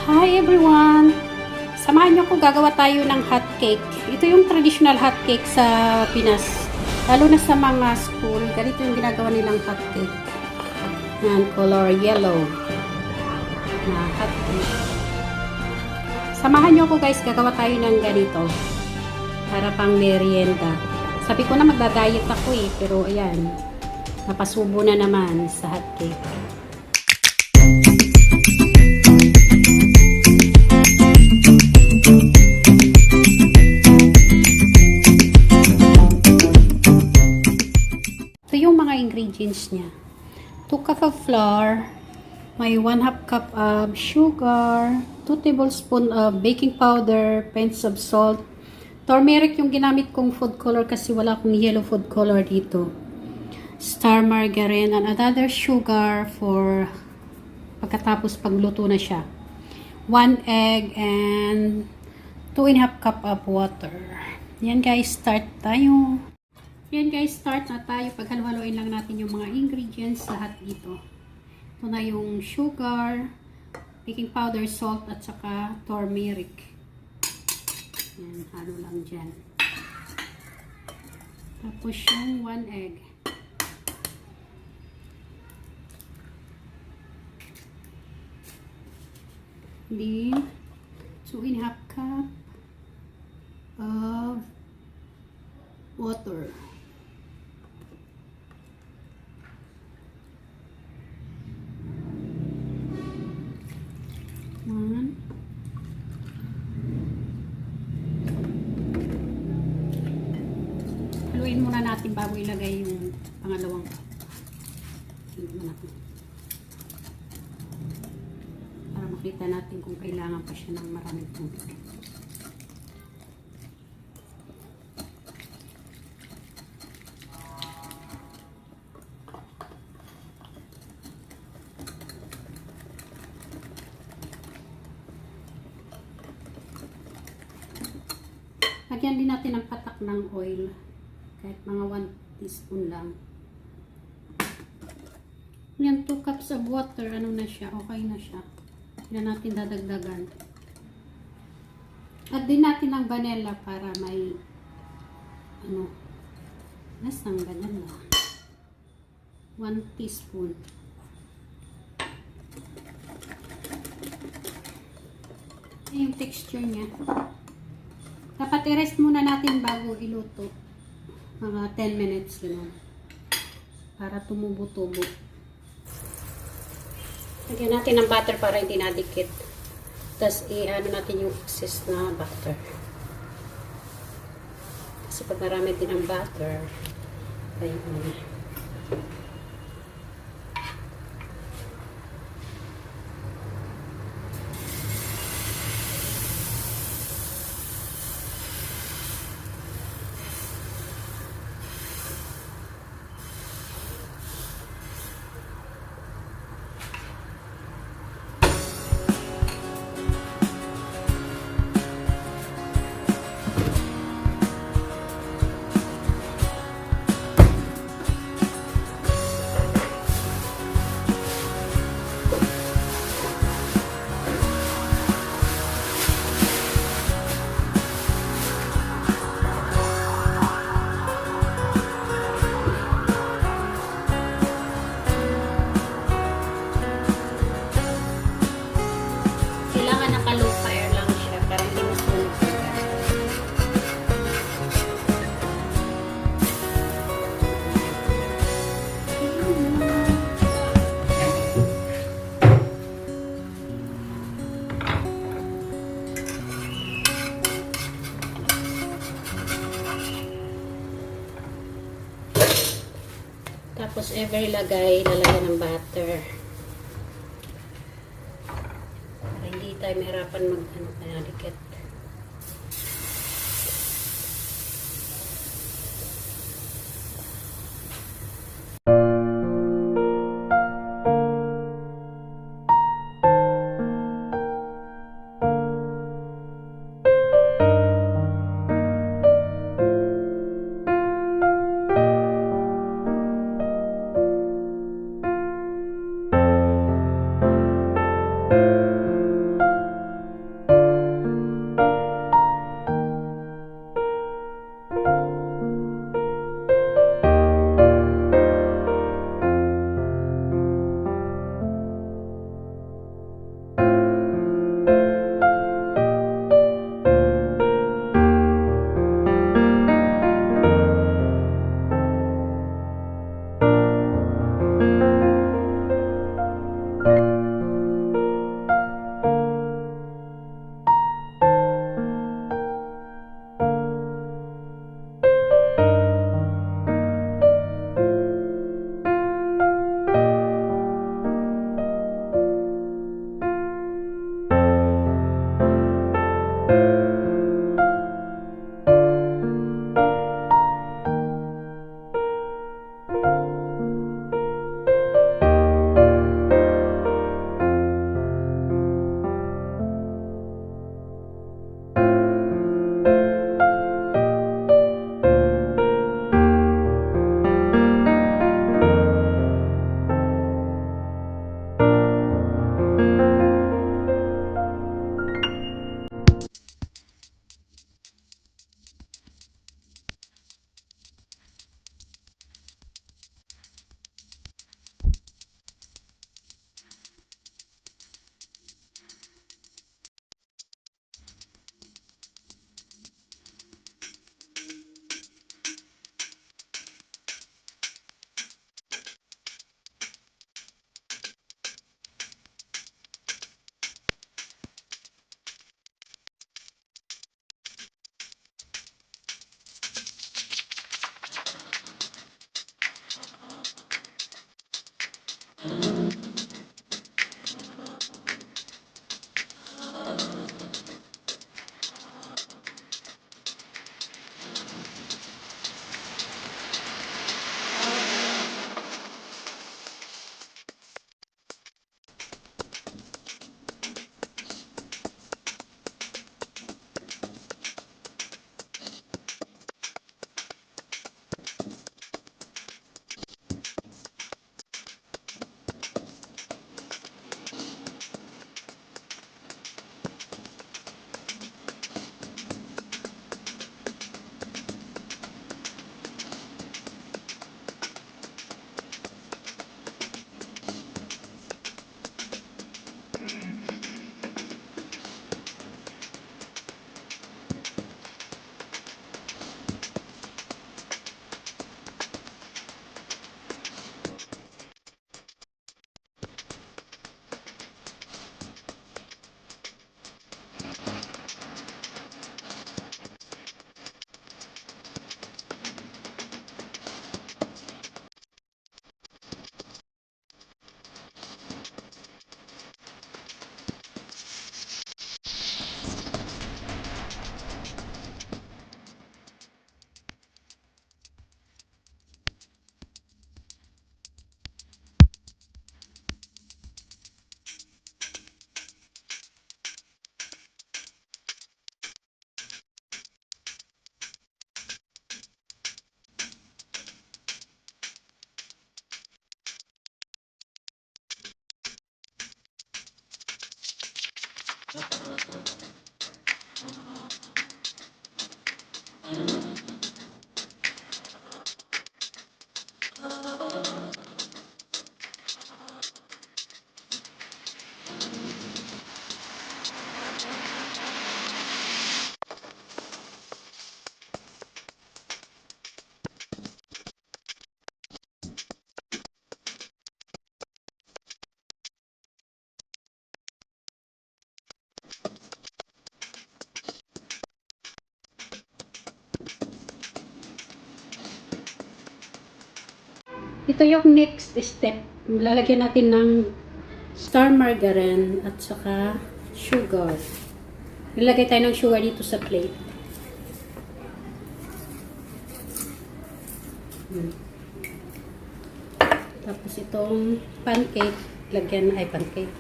Hi everyone! Samahan niyo ko, gagawa tayo ng hot cake. Ito yung traditional hot cake sa Pinas. Lalo na sa mga school, ganito yung ginagawa nilang hot cake. Yan, color yellow. Na hot cake. Samahan niyo ko guys, gagawa tayo ng ganito. Para pang merienda. Sabi ko na magda-diet ako pero ayan. Napasubo na naman sa hot cake. Ingredients niya. 2 cup of flour, may 1/2 cup of sugar, 2 tablespoon of baking powder, pinch of salt, turmeric yung ginamit kong food color kasi wala akong yellow food color dito, star margarine, and another sugar for pagkatapos pagluto na siya, 1 egg, and 2.5 cup of water. Yan guys, start tayo. Yan guys, start na tayo. Paghaluhaluin lang natin yung mga ingredients lahat dito. Ito na yung sugar, baking powder, salt, at saka turmeric. Yan, halo lang dyan. Tapos yung 1 egg. Then, 2.5 cup of water. Haluin muna natin bago ilagay yung pangalawang cup. Para makita natin kung kailangan pa siya ng maraming tubig. Lagyan din natin ang patak ng oil. Kahit mga 1 teaspoon lang. Yan, 2 cups of water. Ano na siya? Okay na siya. Hindi na natin dadagdagan. Add din natin ang vanilla para may lasang ganyan na. 1 teaspoon. Yung texture niya. Dapat i-rest muna natin bago iluto. Mga 10 minutes gano'n. Para tumubo-tubo. Lagyan natin ng butter para hindi nadikit. Tapos i-ano natin yung excess na butter. Kasi pag marami din ang butter, ayun na. Tapos lalagyan ng butter. Para hindi tayo mahirapan mag-dikit. Ito yung next step. Lalagyan natin ng star margarine at saka sugar. Nilagay tayo ng sugar dito sa plate. Tapos itong pancake,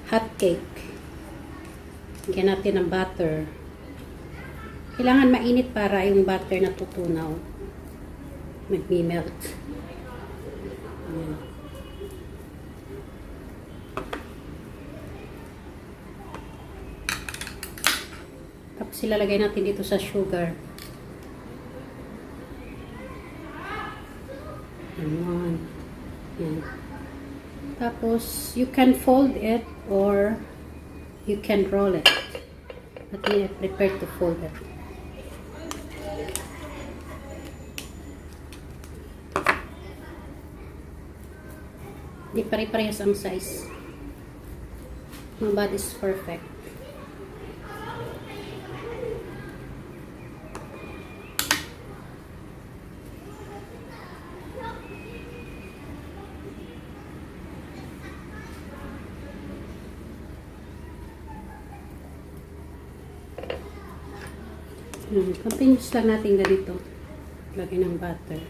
hot cake. Lagyan natin ng butter. Kailangan mainit para yung butter natutunaw. Mag-melt. Ayan. Tapos ilalagay natin dito sa sugar. Ayan. Ayan. Tapos, you can fold it or you can roll it. But I prefer to fold it. Di pare-parehas ang size. But is perfect. Continuous lang natin ganito. Lagay ng butter.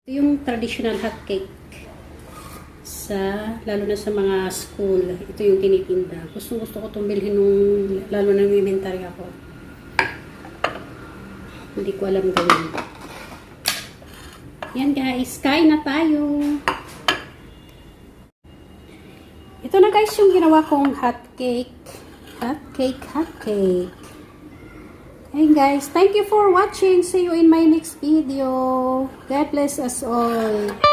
Ito yung traditional hot cake. Lalo na sa mga school, ito yung tinitinda. Gusto ko itong bilhin nung, lalo na nung elementary ako. Hindi ko alam gawin. Yan guys, kain na tayo. Ito na guys yung ginawa kong hot cake. Hot cake. Hey guys, thank you for watching. See you in my next video. God bless us all.